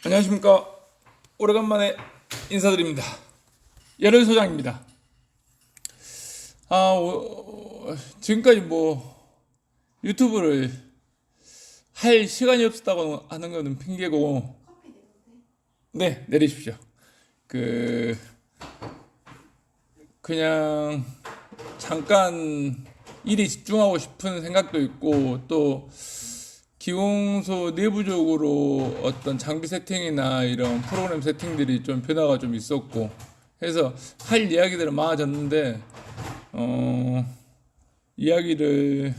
안녕하십니까. 오래간만에 인사드립니다. 열혈 소장입니다. 지금까지 유튜브를 할 시간이 없었다고 하는 거는 핑계고, 네, 내리십시오. 그, 그냥 잠깐 일에 집중하고 싶은 생각도 있고, 또 기공소 내부적으로 어떤 장비 세팅이나 이런 프로그램 세팅들이 좀 변화가 좀 있었고 해서 할 이야기들은 많아졌는데, 이야기를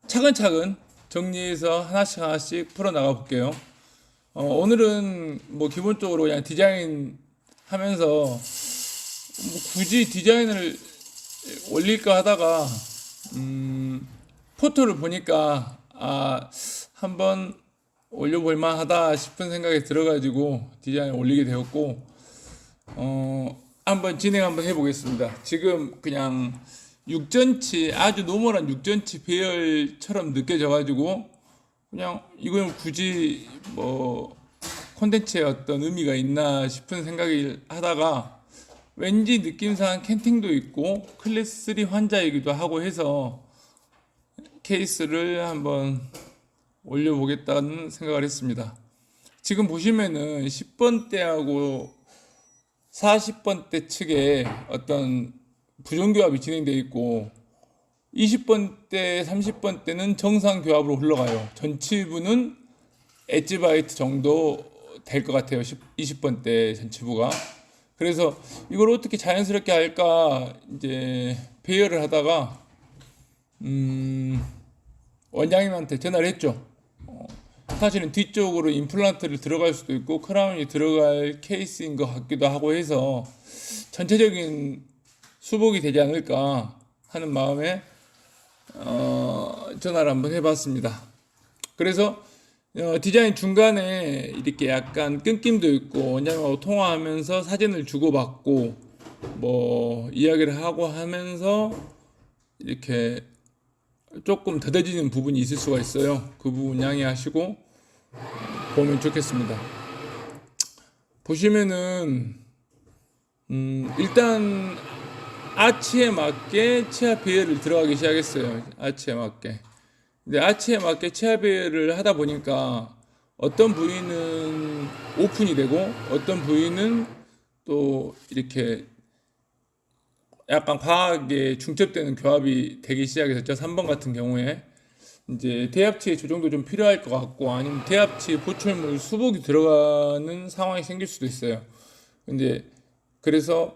차근차근 정리해서 하나씩 풀어나가 볼게요. 오늘은 기본적으로 그냥 디자인 하면서 굳이 디자인을 올릴까 하다가 포토를 보니까 한번 올려볼 만하다 싶은 생각이 들어가지고 디자인을 올리게 되었고, 한번 진행 한번 해보겠습니다. 지금 그냥 6전치, 아주 노멀한 6전치 배열처럼 느껴져가지고 그냥 이건 굳이 콘텐츠에 어떤 의미가 있나 싶은 생각을 하다가, 왠지 느낌상 캠핑도 있고 클래스 3 환자이기도 하고 해서 케이스를 한번 올려보겠다는 생각을 했습니다. 지금 보시면은 10번대하고 40번대 측에 어떤 부정교합이 진행되어 있고, 20번대, 30번대는 정상 교합으로 흘러가요. 전치부는 엣지바이트 정도 될 것 같아요. 20번대 전치부가. 그래서 이걸 어떻게 자연스럽게 할까 이제 배열을 하다가 원장님한테 전화를 했죠. 사실은 뒤쪽으로 임플란트를 들어갈 수도 있고 크라운이 들어갈 케이스인 것 같기도 하고 해서 전체적인 수복이 되지 않을까 하는 마음에 전화를 한번 해봤습니다. 그래서 디자인 중간에 이렇게 약간 끊김도 있고 원장님하고 통화하면서 사진을 주고받고 이야기를 하고 하면서 이렇게 조금 더뎌지는 부분이 있을 수가 있어요. 그 부분 양해하시고 보면 좋겠습니다. 보시면은 일단 아치에 맞게 치아 배열을 들어가기 시작했어요. 아치에 맞게. 근데 아치에 맞게 치아 배열을 하다 보니까 어떤 부위는 오픈이 되고 어떤 부위는 또 이렇게 약간 과하게 중첩되는 교합이 되기 시작했었죠. 3번 같은 경우에 이제 대합치의 조정도 좀 필요할 것 같고, 아니면 대합치 보철물 수복이 들어가는 상황이 생길 수도 있어요. 근데 그래서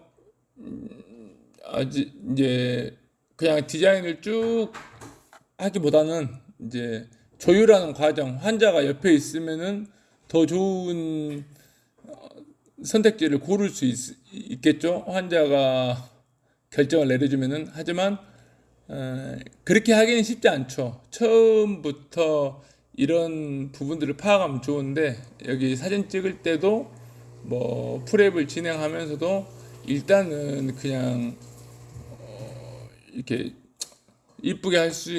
아직 이제 그냥 디자인을 쭉 하기보다는 이제 조율하는 과정, 환자가 옆에 있으면은 더 좋은 선택지를 고를 수 있겠죠. 환자가 결정을 내려주면은. 하지만 그렇게 하기는 쉽지 않죠. 처음부터 이런 부분들을 파악하면 좋은데, 여기 사진 찍을 때도 프랩을 진행하면서도 일단은 그냥 이렇게 이쁘게 할 수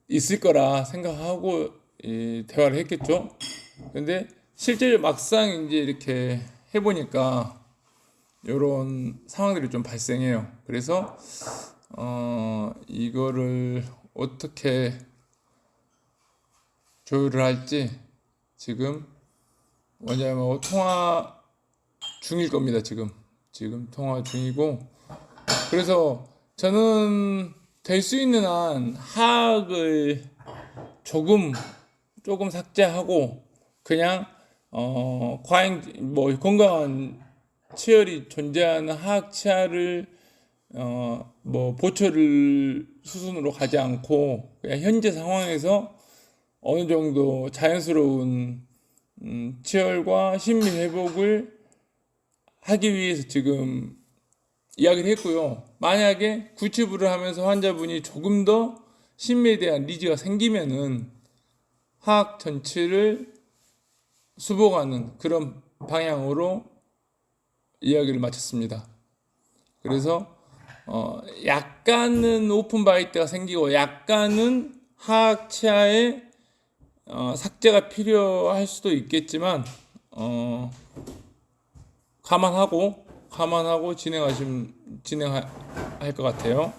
있을 거라 생각하고 대화를 했겠죠. 근데 실제 막상 이제 이렇게 해보니까 이런 상황들이 좀 발생해요. 그래서 이거를 어떻게 조율을 할지 지금 원장님하고 통화 중일 겁니다. 지금 통화 중이고, 그래서 저는 될 수 있는 한 하악을 조금 삭제하고 그냥 과잉 건강한 치열이 존재하는 하악 치아를 보철을 수순으로 가지 않고 그냥 현재 상황에서 어느 정도 자연스러운 치열과 심미 회복을 하기 위해서 지금 이야기를 했고요. 만약에 구치부를 하면서 환자분이 조금 더 심미에 대한 니즈가 생기면은 하악 전치를 수복하는 그런 방향으로 이야기를 마쳤습니다. 그래서 약간은 오픈 바이트가 생기고 약간은 하악 치아에 삭제가 필요할 수도 있겠지만 어, 감안하고 진행할 것 같아요.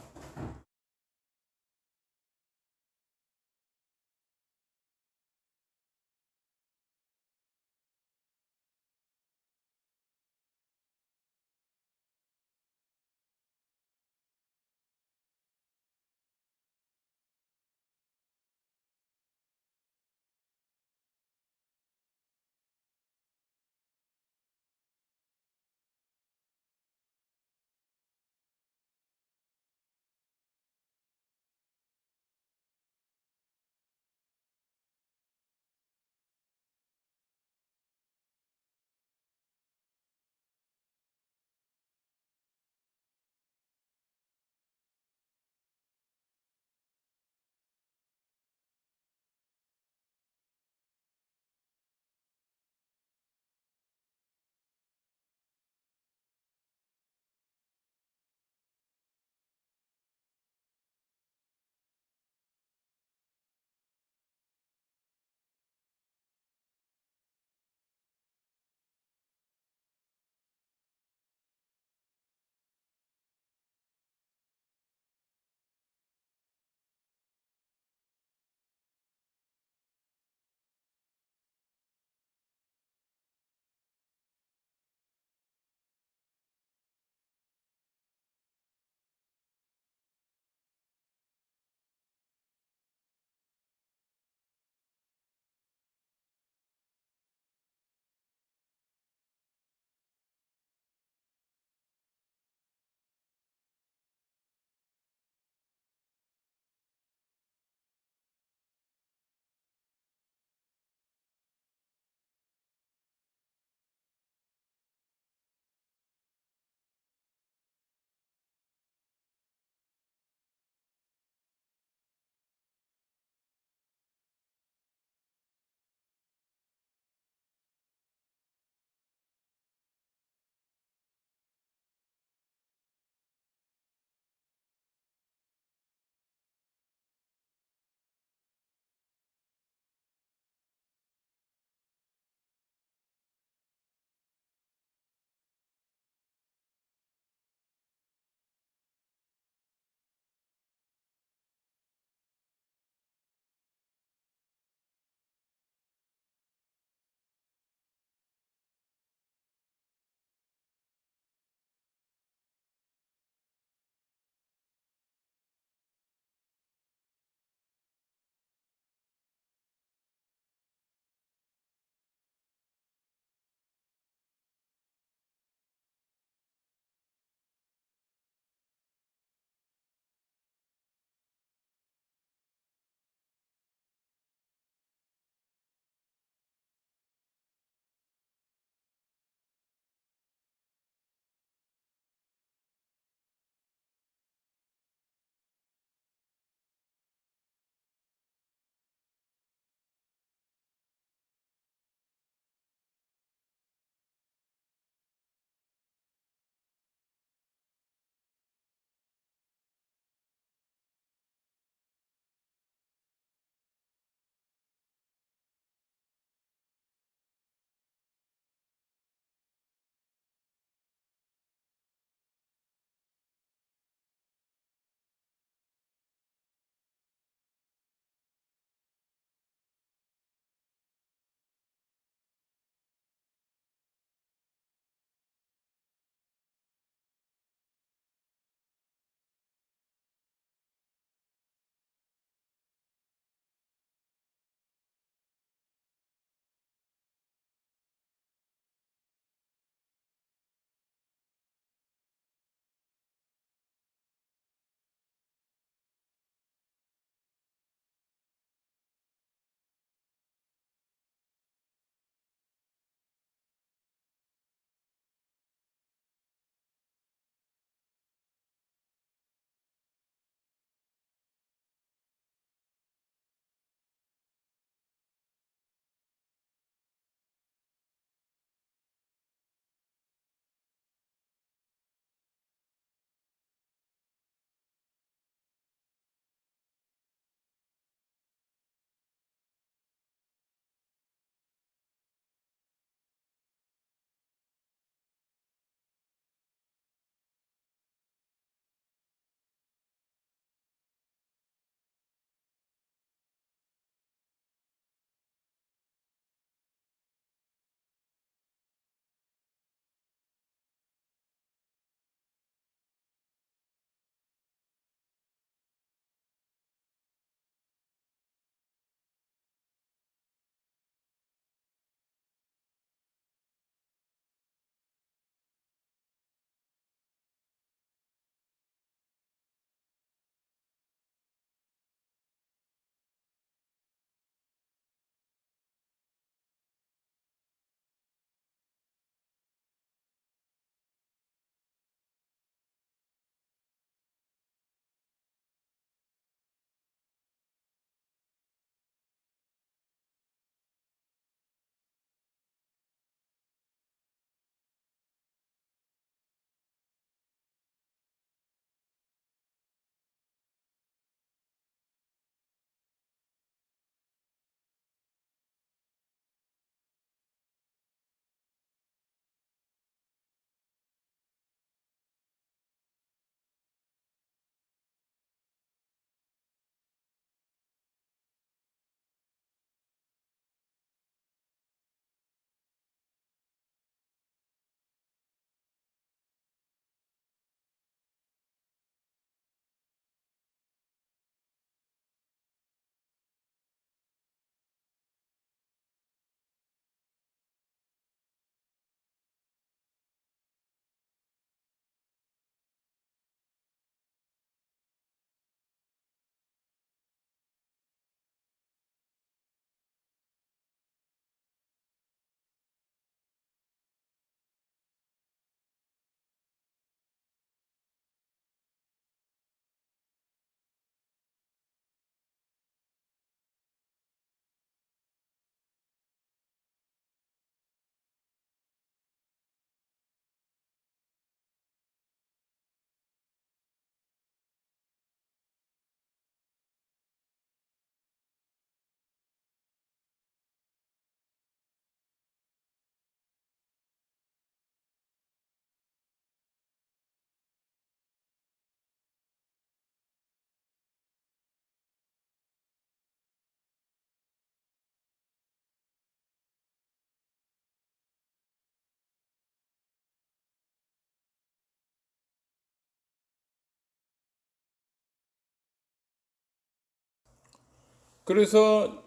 그래서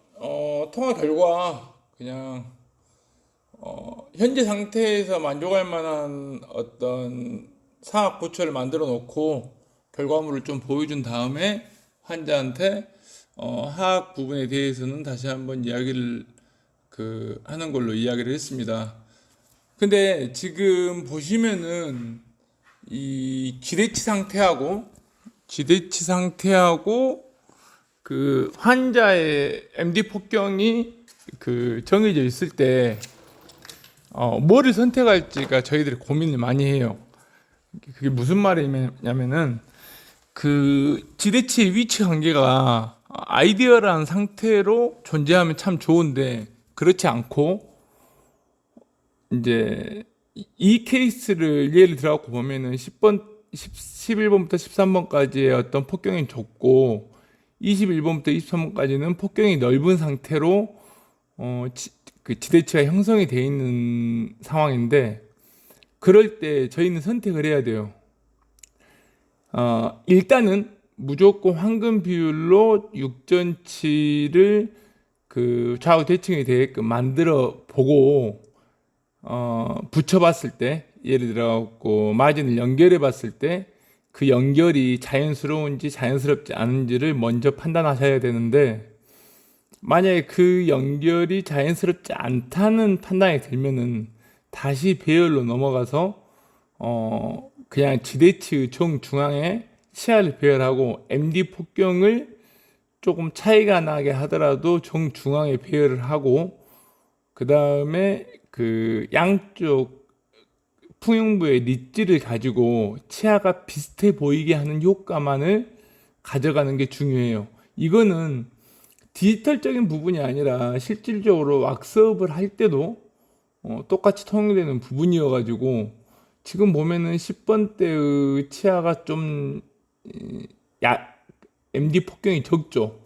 통화 결과 그냥 현재 상태에서 만족할 만한 어떤 상악 부처를 만들어 놓고 결과물을 좀 보여준 다음에 환자한테 하악 부분에 대해서는 다시 한번 이야기를 하는 걸로 이야기를 했습니다. 근데 지금 보시면은 이 기대치 상태하고 그 환자의 MD 폭경이 정해져 있을 때 뭐를 선택할지가 저희들이 고민을 많이 해요. 그게 무슨 말이냐면은 그 기대치의 위치 관계가 아이디어라는 상태로 존재하면 참 좋은데 그렇지 않고 이제 이 케이스를 예를 들어갖고 보면은 11번부터 13번까지의 어떤 폭경이 좁고 21번부터 23번까지는 폭경이 넓은 상태로 그 지대치가 형성이 되어 있는 상황인데 그럴 때 저희는 선택을 해야 돼요. 일단은 무조건 황금 비율로 육전치를 그 좌우 대칭이 되게끔 만들어 보고 붙여봤을 때 예를 들어갖고 마진을 연결해 봤을 때 그 연결이 자연스러운지 자연스럽지 않은지를 먼저 판단하셔야 되는데 만약에 그 연결이 자연스럽지 않다는 판단이 들면은 다시 배열로 넘어가서 그냥 지대치 정중앙에 치아를 배열하고 MD 폭경을 조금 차이가 나게 하더라도 정중앙에 배열을 하고 그 다음에 그 양쪽 풍용부의 릿지를 가지고 치아가 비슷해 보이게 하는 효과만을 가져가는 게 중요해요. 이거는 디지털적인 부분이 아니라 실질적으로 왁스업을 할 때도 똑같이 통용되는 부분이어가지고 지금 보면은 10번대의 치아가 좀 MD 폭경이 적죠.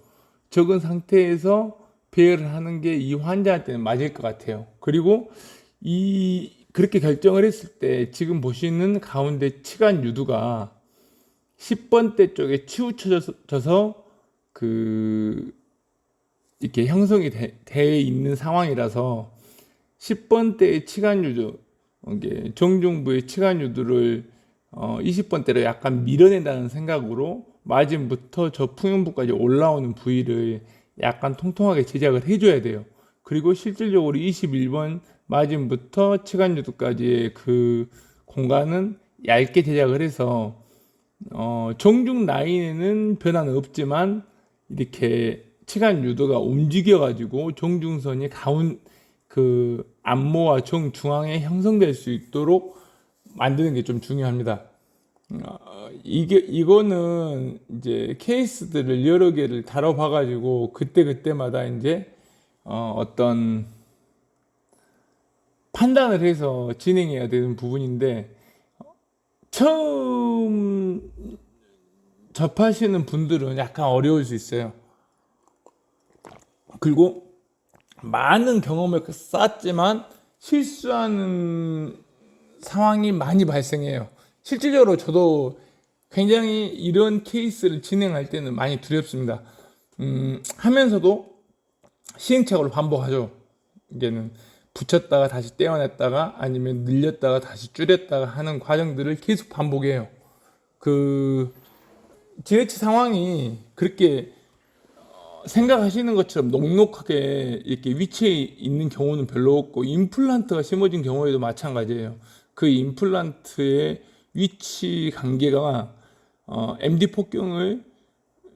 적은 상태에서 배열을 하는 게 이 환자한테는 맞을 것 같아요. 그리고 그렇게 결정을 했을 때 지금 보시는 가운데 치간 유두가 10번대 쪽에 치우쳐져서 이렇게 형성이 돼 있는 상황이라서 10번대의 치간 유두, 이게 정중부의 치간 유두를 20번대로 약간 밀어낸다는 생각으로 마진부터 저 풍용부까지 올라오는 부위를 약간 통통하게 제작을 해줘야 돼요. 그리고 실질적으로 21번 마진부터 치간 유두까지의 그 공간은 얇게 제작을 해서 정중 라인에는 변화는 없지만 이렇게 치간 유도가 움직여 가지고 정중선이 그 안모와 정중앙에 형성될 수 있도록 만드는 게 좀 중요합니다. 이거는 이제 케이스들을 여러 개를 다뤄봐 가지고 그때마다 이제 어떤 판단을 해서 진행해야 되는 부분인데 처음 접하시는 분들은 약간 어려울 수 있어요. 그리고 많은 경험을 쌓았지만 실수하는 상황이 많이 발생해요. 실질적으로 저도 굉장히 이런 케이스를 진행할 때는 많이 두렵습니다. 하면서도 시행착오를 반복하죠. 이제는 붙였다가 다시 떼어냈다가 아니면 늘렸다가 다시 줄였다가 하는 과정들을 계속 반복해요. 지레치 상황이 그렇게 생각하시는 것처럼 넉넉하게 이렇게 위치해 있는 경우는 별로 없고 임플란트가 심어진 경우에도 마찬가지예요. 그 임플란트의 위치 관계가 MD 폭경을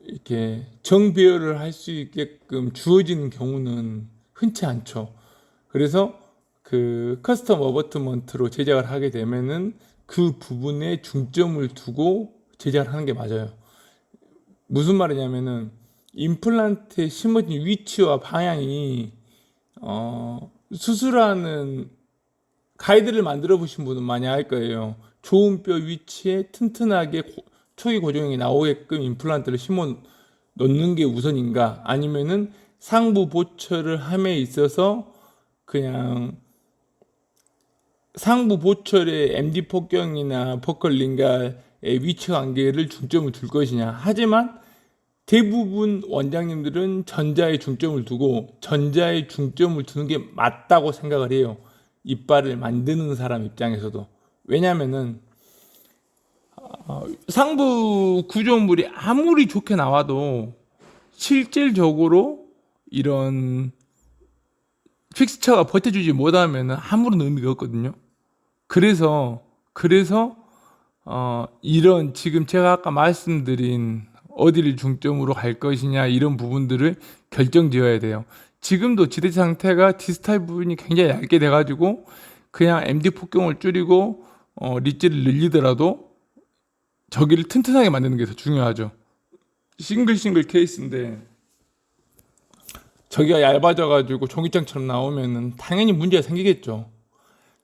이렇게 정배열을 할 수 있게끔 주어지는 경우는 흔치 않죠. 그래서 그 커스텀 어버트먼트로 제작을 하게 되면은 그 부분에 중점을 두고 제작을 하는 게 맞아요. 무슨 말이냐면은 임플란트에 심어진 위치와 방향이 수술하는 가이드를 만들어 보신 분은 많이 알 거예요. 좋은 뼈 위치에 튼튼하게 초기 고정이 나오게끔 임플란트를 심어 놓는 게 우선인가 아니면은 상부 보철을 함에 있어서 그냥 상부 보철의 MD 폭경이나 버클링가의 위치 관계를 중점을 둘 것이냐. 하지만 대부분 원장님들은 전자에 중점을 두고 전자에 중점을 두는 게 맞다고 생각을 해요. 이빨을 만드는 사람 입장에서도. 왜냐면은 상부 구조물이 아무리 좋게 나와도 실질적으로 이런 픽스처가 버텨주지 못하면 아무런 의미가 없거든요. 그래서 이런 지금 제가 아까 말씀드린 어디를 중점으로 갈 것이냐 이런 부분들을 결정지어야 돼요. 지금도 지대 상태가 디스탈 부분이 굉장히 얇게 돼가지고 그냥 MD 폭경을 줄이고 리지를 늘리더라도 저기를 튼튼하게 만드는 게 더 중요하죠. 싱글 케이스인데 저기가 얇아져가지고 종이장처럼 나오면은 당연히 문제가 생기겠죠.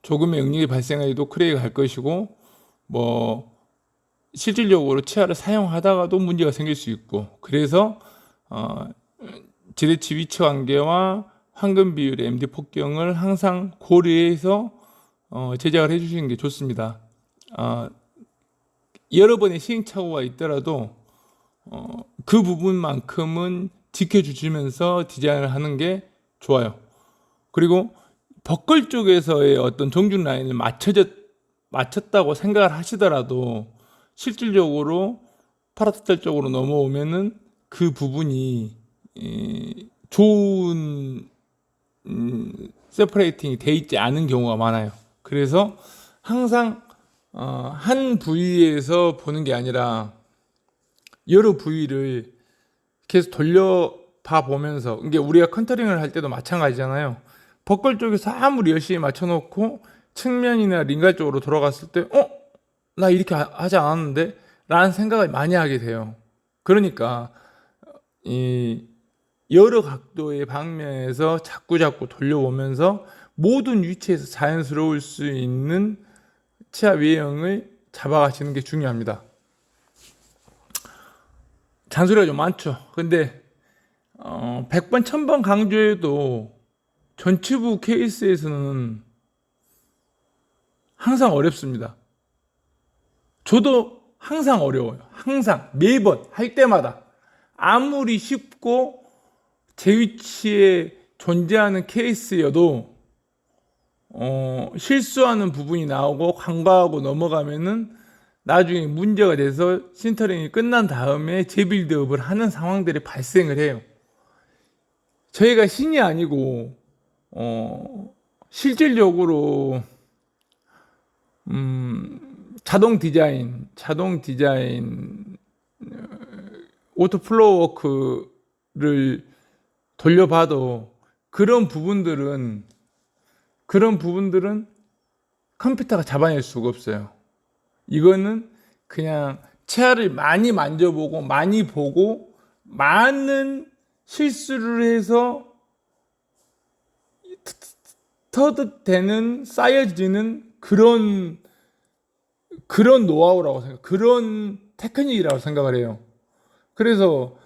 조금의 응력이 발생해도 크랙이 갈 것이고 뭐 실질적으로 치아를 사용하다가도 문제가 생길 수 있고 그래서 지대치 위치 관계와 황금 비율의 MD 폭경을 항상 고려해서 제작을 해주시는 게 좋습니다. 여러 번의 시행착오가 있더라도 그 부분만큼은 지켜주시면서 디자인을 하는 게 좋아요. 그리고 버클 쪽에서의 어떤 정중 라인을 맞췄다고 생각을 하시더라도 실질적으로 파라토탈 쪽으로 넘어오면은 그 부분이 좋은 세퍼레이팅이 돼 있지 않은 경우가 많아요. 그래서 항상 한 부위에서 보는 게 아니라 여러 부위를 계속 돌려봐 보면서 이게 우리가 컨터링을 할 때도 마찬가지잖아요. 버클 쪽에서 아무리 열심히 맞춰놓고 측면이나 링갈 쪽으로 돌아갔을 때 나 이렇게 하지 않았는데? 라는 생각을 많이 하게 돼요. 그러니까 이 여러 각도의 방면에서 자꾸 돌려보면서 모든 위치에서 자연스러울 수 있는 치아 외형을 잡아가시는 게 중요합니다. 잔소리가 좀 많죠. 근데 100번 1000번 강조해도 전치부 케이스에서는 항상 어렵습니다. 저도 항상 어려워요. 항상 매번 할 때마다 아무리 쉽고 제 위치에 존재하는 케이스여도 실수하는 부분이 나오고 간과하고 넘어가면은 나중에 문제가 돼서 신터링이 끝난 다음에 재빌드업을 하는 상황들이 발생을 해요. 저희가 신이 아니고 실질적으로 자동 디자인 오토 플로우 워크를 돌려봐도 그런 부분들은 컴퓨터가 잡아낼 수가 없어요. 이거는 그냥 치아를 많이 만져보고 많이 보고 많은 실수를 해서 터득되는 쌓여지는 그런 노하우라고 그런 테크닉이라고 생각을 해요. 그래서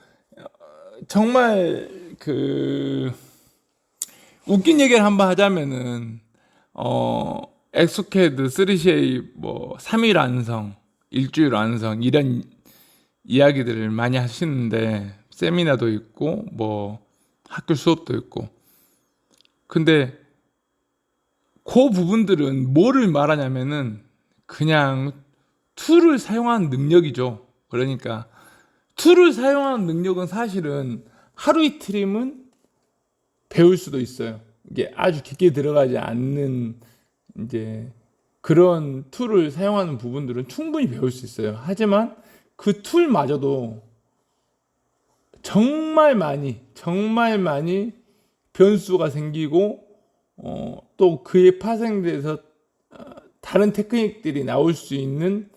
정말 웃긴 얘기를 한번 하자면은 엑소캐드 3쉐이 뭐 3일 완성, 일주일 완성 이런 이야기들을 많이 하시는데 세미나도 있고 뭐 학교 수업도 있고 근데 그 부분들은 뭐를 말하냐면은 그냥 툴을 사용하는 능력이죠. 그러니까 툴을 사용하는 능력은 사실은 하루 이틀이면 배울 수도 있어요. 이게 아주 깊게 들어가지 않는 이제 그런 툴을 사용하는 부분들은 충분히 배울 수 있어요. 하지만 그 툴마저도 정말 많이 변수가 생기고 또 그에 파생돼서 다른 테크닉들이 나올 수 있는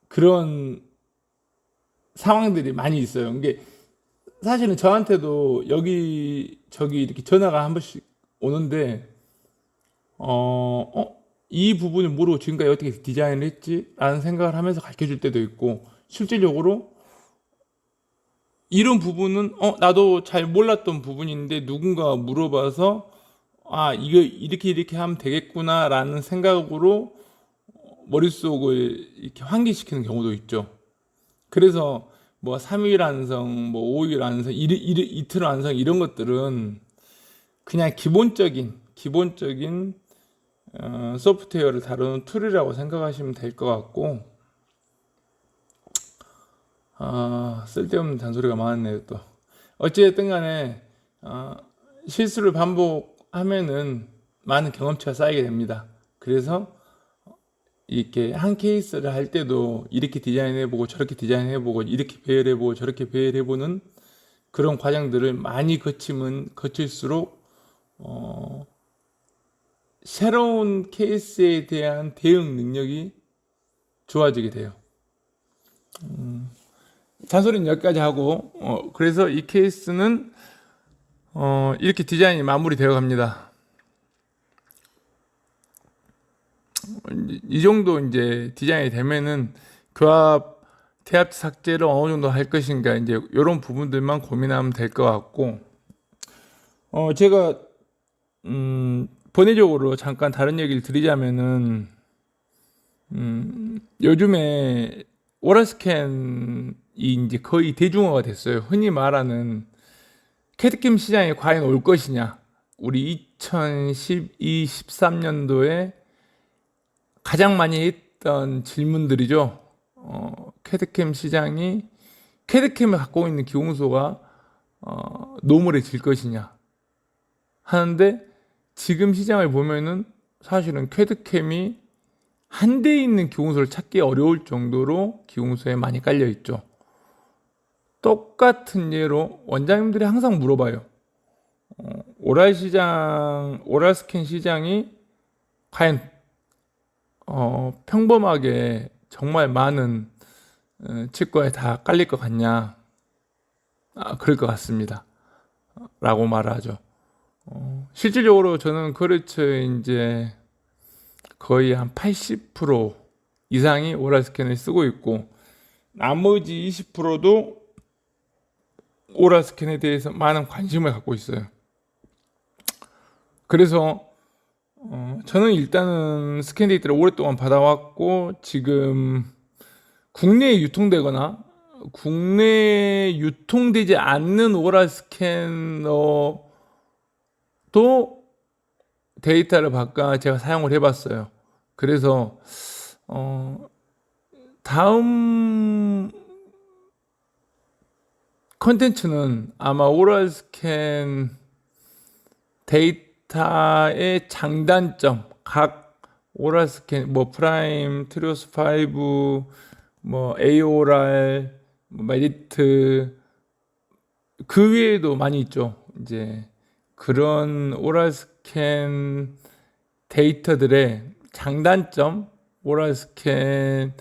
그런 상황들이 많이 있어요. 이게 사실은 저한테도 여기저기 이렇게 전화가 한 번씩 오는데 이 부분을 모르고 지금까지 어떻게 디자인을 했지? 라는 생각을 하면서 가르쳐 줄 때도 있고 실질적으로 이런 부분은 나도 잘 몰랐던 부분인데 누군가 물어봐서 이거 이렇게 하면 되겠구나 라는 생각으로 머릿속을 이렇게 환기시키는 경우도 있죠. 그래서 뭐 3일 완성, 뭐 5일 완성, 이틀 완성 이런 것들은 그냥 기본적인 소프트웨어를 다루는 툴이라고 생각하시면 될 것 같고, 쓸데없는 잔소리가 많았네요 또. 어찌됐든 간에 실수를 반복하면은 많은 경험치가 쌓이게 됩니다. 그래서 이렇게 한 케이스를 할 때도 이렇게 디자인해보고 저렇게 디자인해보고 이렇게 배열해보고 저렇게 배열해보는 그런 과정들을 많이 거치면 거칠수록 새로운 케이스에 대한 대응 능력이 좋아지게 돼요. 잔소리는 여기까지 하고, 그래서 이 케이스는 이렇게 디자인이 마무리되어 갑니다. 이 정도 이제 디자인이 되면은 교합, 태합 삭제를 어느 정도 할 것인가, 이제 이런 부분들만 고민하면 될 것 같고, 제가 본의적으로 잠깐 다른 얘기를 드리자면은, 요즘에 오랄스캔이 이제 거의 대중화가 됐어요. 흔히 말하는 캐드캠 시장에 과연 올 것이냐. 우리 2012, 13년도에 가장 많이 했던 질문들이죠. 캐드캠 시장이 캐드캠을 갖고 있는 기공소가 노멀해질 것이냐 하는데, 지금 시장을 보면은 사실은 캐드캠이 한 대에 있는 기공소를 찾기 어려울 정도로 기공소에 많이 깔려 있죠. 똑같은 예로 원장님들이 항상 물어봐요. 오랄스캔 시장이 과연 평범하게 정말 많은 치과에 다 깔릴 것 같냐? 그럴 것 같습니다. 라고 말하죠. 실질적으로 저는 그렇죠. 이제 거의 한 80% 이상이 오랄스캔을 쓰고 있고, 나머지 20%도 오랄스캔에 대해서 많은 관심을 갖고 있어요. 그래서 저는 일단은 스캔 데이터를 오랫동안 받아왔고, 지금 국내에 유통되거나 국내에 유통되지 않는 오랄 스캐너도 데이터를 바꿔 제가 사용을 해봤어요. 그래서 다음 컨텐츠는 아마 오랄 스캔 데이터의 장단점, 각 오랄 스캔, 뭐 프라임, 트리오스 5, 뭐 에이오랄, 뭐 메리트, 그 외에도 많이 있죠. 이제 그런 오랄 스캔 데이터들의 장단점, 오랄 스캔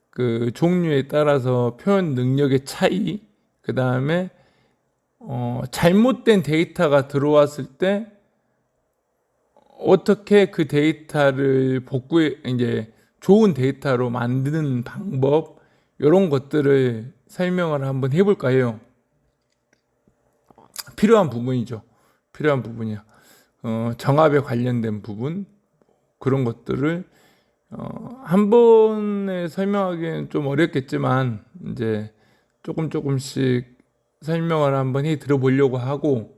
그 종류에 따라서 표현 능력의 차이, 그 다음에 잘못된 데이터가 들어왔을 때 어떻게 그 데이터를 복구해, 이제 좋은 데이터로 만드는 방법, 이런 것들을 설명을 한번 해볼까 해요. 필요한 부분이죠. 필요한 부분이야. 정합에 관련된 부분, 그런 것들을 한 번에 설명하기는 좀 어렵겠지만, 이제 조금씩 설명을 한번 해 들어보려고 하고,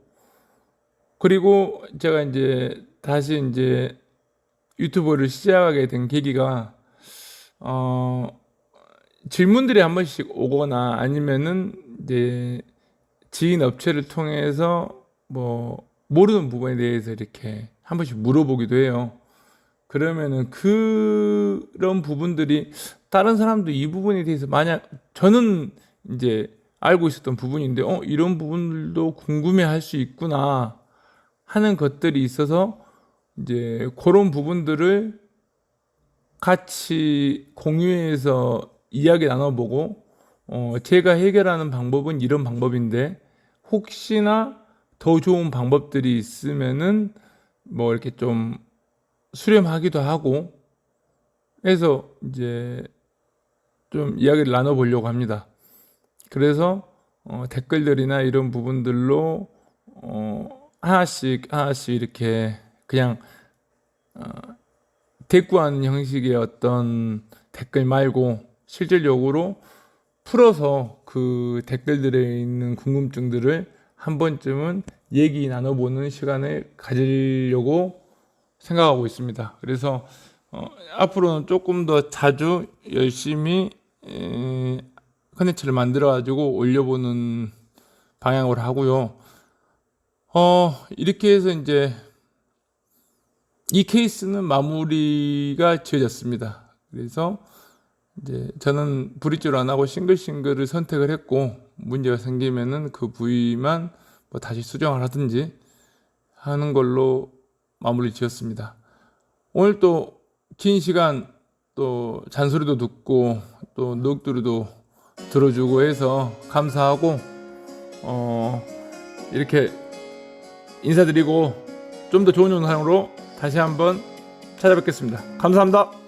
그리고 제가 이제 다시 이제 유튜브를 시작하게 된 계기가 질문들이 한 번씩 오거나 아니면은 이제 지인 업체를 통해서 뭐 모르는 부분에 대해서 이렇게 한 번씩 물어보기도 해요. 그러면은 그런 부분들이 다른 사람도 이 부분에 대해서 만약 저는 이제 알고 있었던 부분인데 이런 부분들도 궁금해할 수 있구나 하는 것들이 있어서 이제 그런 부분들을 같이 공유해서 이야기 나눠보고, 제가 해결하는 방법은 이런 방법인데 혹시나 더 좋은 방법들이 있으면은 뭐 이렇게 좀 수렴하기도 하고 해서 이제 좀 이야기를 나눠보려고 합니다. 그래서 댓글들이나 이런 부분들로 하나씩 이렇게 그냥 대꾸하는 형식의 어떤 댓글 말고 실질적으로 풀어서 그 댓글들에 있는 궁금증들을 한 번쯤은 얘기 나눠보는 시간을 가지려고 생각하고 있습니다. 그래서 앞으로는 조금 더 자주 열심히 컨텐츠를 만들어 가지고 올려보는 방향으로 하고요. 이렇게 해서 이제 이 케이스는 마무리가 지어졌습니다. 그래서 이제 저는 브릿지로 안 하고 싱글을 선택을 했고, 문제가 생기면은 그 부위만 뭐 다시 수정을 하든지 하는 걸로 마무리 지었습니다. 오늘 또 긴 시간 또 잔소리도 듣고 또 녹두리도 들어주고 해서 감사하고, 이렇게 인사드리고 좀 더 좋은 영상으로 다시 한번 찾아뵙겠습니다. 감사합니다.